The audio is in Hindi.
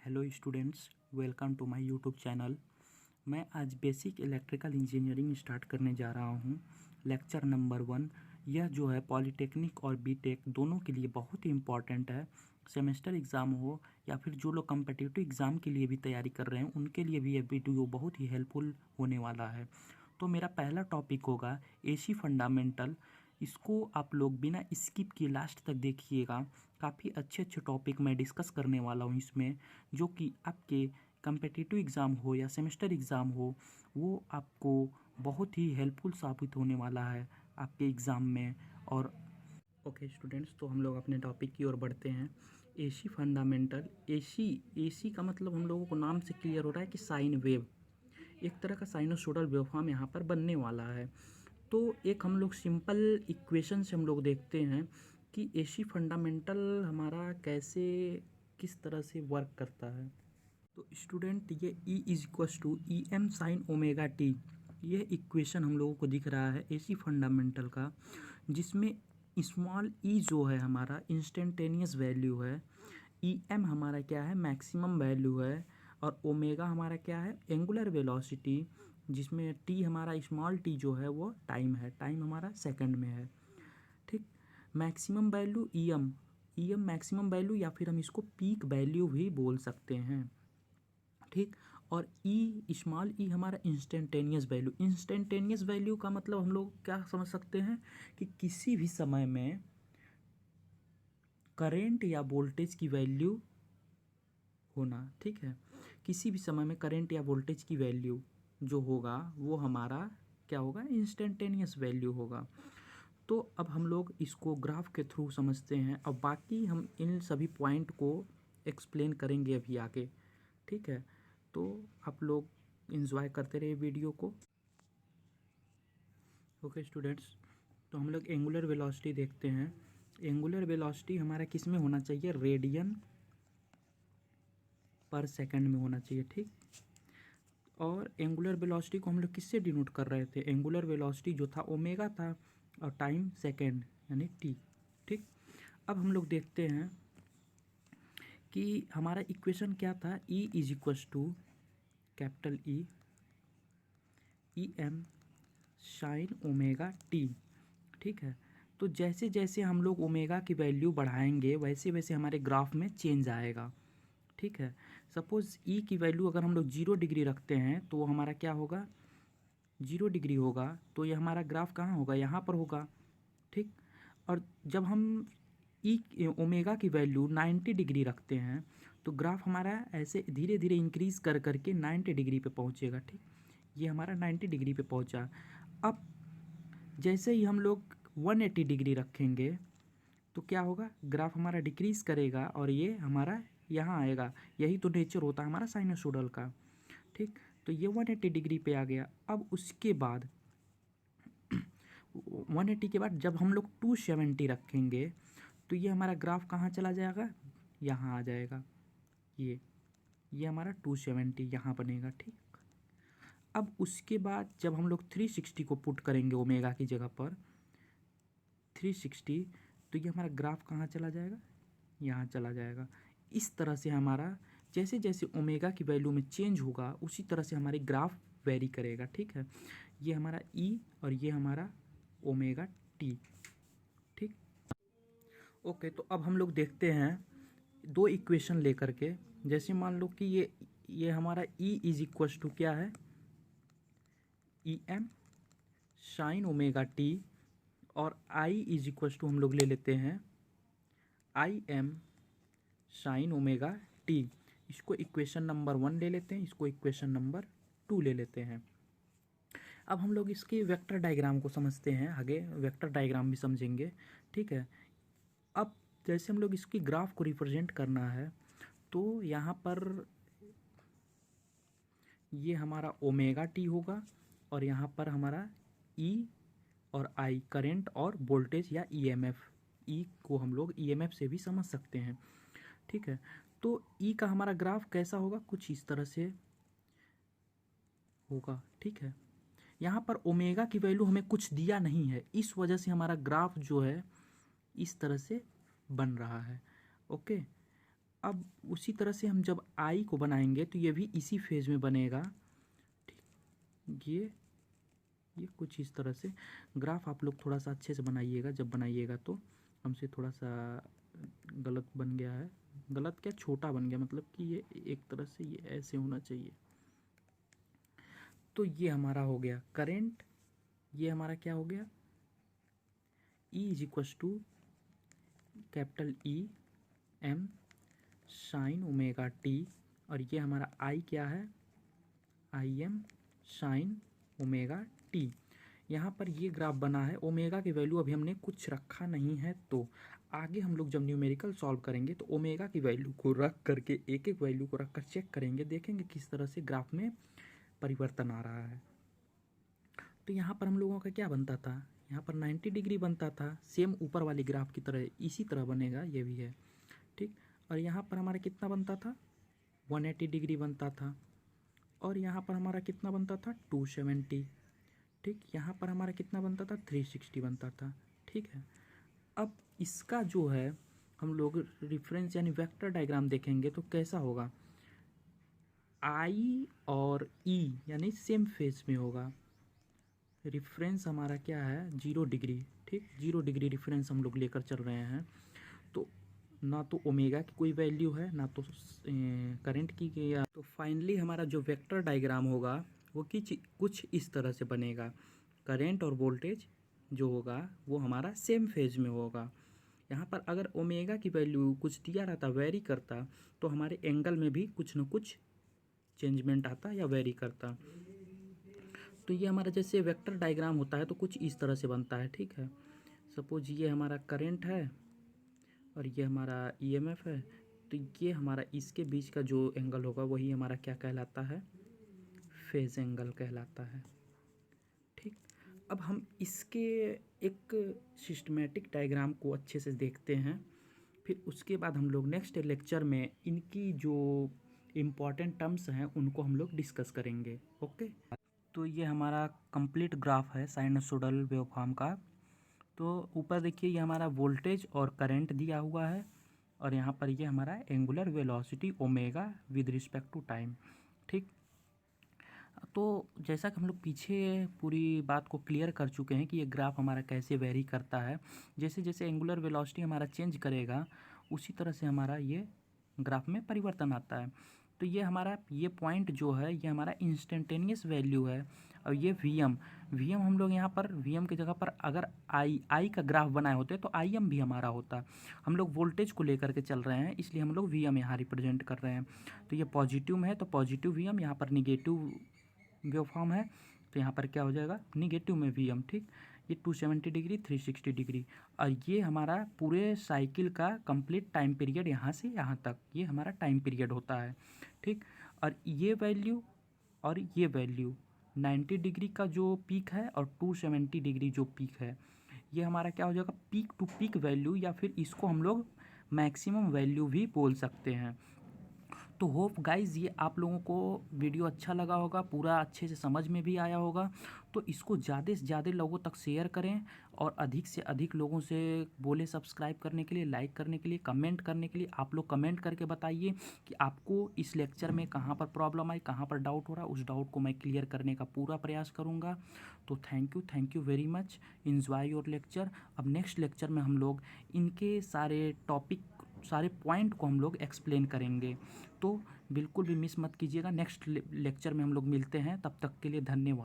Hello students, welcome to my YouTube channel. मैं आज बेसिक इलेक्ट्रिकल इंजीनियरिंग स्टार्ट करने जा रहा हूं। Lecture number 1। यह जो है पॉलीटेक्निक और बीटेक दोनों के लिए बहुत ही इम्पॉर्टेंट है। सेमेस्टर एग्ज़ाम हो या फिर जो लोग कम्पिटिटिव एग्ज़ाम के लिए भी तैयारी कर रहे हैं उनके लिए भी यह वीडियो बहुत ही हेल्पफुल होने वाला है। तो मेरा पहला टॉपिक होगा एसी फंडामेंटल। इसको आप लोग बिना स्किप किए लास्ट तक देखिएगा। काफ़ी अच्छे अच्छे टॉपिक मैं डिस्कस करने वाला हूँ इसमें, जो कि आपके कम्पिटिटिव एग्ज़ाम हो या सेमेस्टर एग्ज़ाम हो, वो आपको बहुत ही हेल्पफुल साबित होने वाला है आपके एग्ज़ाम में। और ओके स्टूडेंट्स, तो हम लोग अपने टॉपिक की ओर बढ़ते हैं। AC fundamental. एसी का मतलब हम लोगों को नाम से क्लियर हो रहा है कि साइन वेव, एक तरह का साइनोसोडल वेवफॉर्म यहाँ पर बनने वाला है। तो एक हम लोग सिंपल इक्वेशन से हम लोग देखते हैं कि एसी फंडामेंटल हमारा कैसे किस तरह से वर्क करता है। तो स्टूडेंट, ये E is equals to E M sine omega t, ये इक्वेशन हम लोगों को दिख रहा है एसी फंडामेंटल का, जिसमें स्मॉल ई जो है हमारा इंस्टेंटेनियस वैल्यू है, ई एम हमारा क्या है मैक्सिमम वैल्यू है, और ओमेगा हमारा क्या है एंगुलर वेलोसिटी, जिसमें टी हमारा स्मॉल टी जो है वो टाइम है, टाइम हमारा सेकंड में है। ठीक। Maximum value E M maximum value, या फिर हम इसको पीक वैल्यू भी बोल सकते हैं। ठीक। और ई स्मॉल ई हमारा इंस्टेंटेनियस वैल्यू का मतलब हम लोग क्या समझ सकते हैं कि किसी भी समय में करेंट या वोल्टेज की वैल्यू होना। ठीक है, किसी भी समय में करंट या वोल्टेज की वैल्यू जो होगा वो हमारा क्या होगा इंस्टेंटेनियस वैल्यू होगा। तो अब हम लोग इसको ग्राफ के थ्रू समझते हैं, अब बाकी हम इन सभी पॉइंट को एक्सप्लेन करेंगे अभी आगे। ठीक है, तो आप लोग इंजॉय करते रहिए वीडियो को। ओके स्टूडेंट्स, तो हम लोग एंगुलर वेलोसिटी देखते हैं। एंगुलर वेलोसिटी हमारा किस में होना चाहिए, रेडियन पर सेकंड में होना चाहिए। ठीक। और एंगुलर वेलोसिटी को हम लोग किससे डिनोट कर रहे थे, एंगुलर वेलोसिटी जो था ओमेगा था और टाइम सेकंड यानी टी। ठीक। अब हम लोग देखते हैं कि हमारा इक्वेशन क्या था, E is equals to capital E M sine omega t. ठीक है, तो जैसे जैसे हम लोग ओमेगा की वैल्यू बढ़ाएंगे वैसे वैसे हमारे ग्राफ में चेंज आएगा। ठीक है, सपोज ई की वैल्यू अगर हम लोग 0 डिग्री रखते हैं तो हमारा क्या होगा 0 डिग्री होगा, तो ये हमारा ग्राफ कहाँ होगा, यहाँ पर होगा। ठीक। और जब हम ई ओमेगा की वैल्यू 90 डिग्री रखते हैं तो ग्राफ हमारा ऐसे धीरे धीरे इंक्रीज कर करके 90 डिग्री पे पहुँचेगा। ठीक, ये हमारा 90 डिग्री पे पहुँचा। अब जैसे ही हम लोग 180 डिग्री रखेंगे तो क्या होगा, ग्राफ हमारा डिक्रीज करेगा और ये हमारा यहाँ आएगा। यही तो नेचर होता है हमारा साइनोसोडल का। ठीक, तो ये 180 डिग्री पे आ गया। अब उसके बाद 180 के बाद जब हम लोग 270 रखेंगे तो ये हमारा ग्राफ कहाँ चला जाएगा, यहाँ आ जाएगा। ये हमारा 270 यहाँ बनेगा। ठीक। अब उसके बाद जब हम लोग 360 को पुट करेंगे ओमेगा की जगह पर 360, तो ये हमारा ग्राफ कहाँ चला जाएगा, यहाँ चला जाएगा। इस तरह से हमारा जैसे जैसे ओमेगा की वैल्यू में चेंज होगा उसी तरह से हमारी ग्राफ वेरी करेगा। ठीक है, ये हमारा ई और ये हमारा ओमेगा टी। ठीक। ओके, तो अब हम लोग देखते हैं दो इक्वेशन लेकर के। जैसे मान लो कि ये हमारा ई इज इक्वस टू क्या है, E M sine omega t, और आई इज इक्वस टू हम लोग ले लेते हैं I am sine omega T. इसको इक्वेशन नंबर 1 ले लेते हैं, इसको इक्वेशन नंबर 2 ले लेते हैं। अब हम लोग इसके वेक्टर डायग्राम को समझते हैं, आगे वेक्टर डायग्राम भी समझेंगे। ठीक है, अब जैसे हम लोग इसकी ग्राफ को रिप्रेजेंट करना है तो यहाँ पर ये हमारा ओमेगा टी होगा और यहाँ पर हमारा ई और आई करंट और वोल्टेज या ईएमएफ, ई को हम लोग ईएमएफ से भी समझ सकते हैं। ठीक है, तो ई का हमारा ग्राफ कैसा होगा, कुछ इस तरह से होगा। ठीक है, यहाँ पर ओमेगा की वैल्यू हमें कुछ दिया नहीं है, इस वजह से हमारा ग्राफ जो है इस तरह से बन रहा है। ओके, अब उसी तरह से हम जब आई को बनाएंगे तो ये भी इसी फेज में बनेगा। ठीक, ये कुछ इस तरह से ग्राफ आप लोग थोड़ा सा अच्छे से बनाइएगा। जब बनाइएगा तो हमसे थोड़ा सा गलत बन गया है, गलत क्या, छोटा बन गया, मतलब कि ये एक तरह से ये ऐसे होना चाहिए। तो ये हमारा हो गया करंट, ये हमारा क्या हो गया, E is equals to capital E M sine omega t, और ये हमारा I क्या है, IM साइन ओमेगा टी। यहाँ पर ये ग्राफ बना है। ओमेगा की वैल्यू अभी हमने कुछ रखा नहीं है, तो आगे हम लोग जब न्यूमेरिकल सॉल्व करेंगे तो ओमेगा की वैल्यू को रख करके एक एक वैल्यू को रख कर चेक करेंगे, देखेंगे किस तरह से ग्राफ में परिवर्तन आ रहा है। तो यहाँ पर हम लोगों का क्या बनता था, यहाँ पर 90 डिग्री बनता था, सेम ऊपर वाली ग्राफ की तरह इसी तरह बनेगा, ये भी है। ठीक, और यहाँ पर हमारा कितना बनता था, 180 डिग्री बनता था, और यहाँ पर हमारा कितना बनता था, 270। ठीक, यहाँ पर हमारा कितना बनता था, 360 बनता था। ठीक है, अब इसका जो है हम लोग रिफरेंस यानी वेक्टर डायग्राम देखेंगे तो कैसा होगा, आई और ई यानी सेम फेज में होगा। रिफरेंस हमारा क्या है, 0 डिग्री। ठीक, 0 डिग्री रिफरेंस हम लोग लेकर चल रहे हैं। तो ना तो ओमेगा की कोई वैल्यू है, ना तो करंट की या, तो फाइनली हमारा जो वेक्टर डायग्राम होगा वो कुछ इस तरह से बनेगा। करंट और वोल्टेज जो होगा वो हमारा सेम फेज में होगा। यहाँ पर अगर ओमेगा की वैल्यू कुछ दिया रहता, वेरी करता, तो हमारे एंगल में भी कुछ न कुछ चेंजमेंट आता या वेरी करता। तो ये हमारा जैसे वेक्टर डायग्राम होता है तो कुछ इस तरह से बनता है। ठीक है, सपोज ये हमारा करंट है और ये हमारा ईएमएफ है, तो ये हमारा इसके बीच का जो एंगल होगा वही हमारा क्या कहलाता है, फेज एंगल कहलाता है। ठीक, अब हम इसके एक सिस्टमेटिक डायग्राम को अच्छे से देखते हैं, फिर उसके बाद हम लोग नेक्स्ट लेक्चर में इनकी जो इम्पॉर्टेंट टर्म्स हैं उनको हम लोग डिस्कस करेंगे। ओके, तो ये हमारा कंप्लीट ग्राफ है साइनसोइडल वेवफॉर्म का। तो ऊपर देखिए ये हमारा वोल्टेज और करंट दिया हुआ है, और यहाँ पर ये हमारा angular velocity omega with respect to time. ठीक, तो जैसा कि हम लोग पीछे पूरी बात को क्लियर कर चुके हैं कि ये ग्राफ हमारा कैसे वेरी करता है, जैसे जैसे एंगुलर वेलोसिटी हमारा चेंज करेगा उसी तरह से हमारा ये ग्राफ में परिवर्तन आता है। तो ये हमारा ये पॉइंट जो है ये हमारा इंस्टेंटेनियस वैल्यू है, और ये वी एम हम लोग यहाँ पर वी एम की जगह पर अगर आई का ग्राफ बनाए होते तो आई एम भी हमारा होता। हम लोग वोल्टेज को लेकर के चल रहे हैं इसलिए हम लोग वी एम यहाँ रिप्रेजेंट कर रहे हैं। तो ये पॉजिटिव में है तो पॉजिटिव वी एम, यहाँ पर निगेटिव वेवफॉर्म है तो यहाँ पर क्या हो जाएगा, निगेटिव में वी एम। ठीक, ये 270 डिग्री 360 डिग्री, और ये हमारा पूरे साइकिल का कंप्लीट टाइम पीरियड यहाँ से यहाँ तक ये हमारा टाइम पीरियड होता है। ठीक, और ये वैल्यू और ये वैल्यू 90 डिग्री का जो पीक है और 270 डिग्री जो पीक है, ये हमारा क्या हो जाएगा, पीक टू पीक वैल्यू, या फिर इसको हम लोग मैक्सिमम वैल्यू भी बोल सकते हैं। तो होप गाइज़ ये आप लोगों को वीडियो अच्छा लगा होगा, पूरा अच्छे से समझ में भी आया होगा। तो इसको ज़्यादा से ज़्यादा लोगों तक शेयर करें, और अधिक से अधिक लोगों से बोले सब्सक्राइब करने के लिए, लाइक करने के लिए, कमेंट करने के लिए। आप लोग कमेंट करके बताइए कि आपको इस लेक्चर में कहाँ पर प्रॉब्लम आई, कहाँ पर डाउट हो रहा है, उस डाउट को मैं क्लियर करने का पूरा प्रयास करूँगा। तो thank you very much, enjoy your lecture. अब नेक्स्ट लेक्चर में हम लोग इनके सारे टॉपिक, सारे पॉइंट को हम लोग एक्सप्लेन करेंगे। तो बिल्कुल भी मिस मत कीजिएगा। नेक्स्ट लेक्चर में हम लोग मिलते हैं, तब तक के लिए धन्यवाद।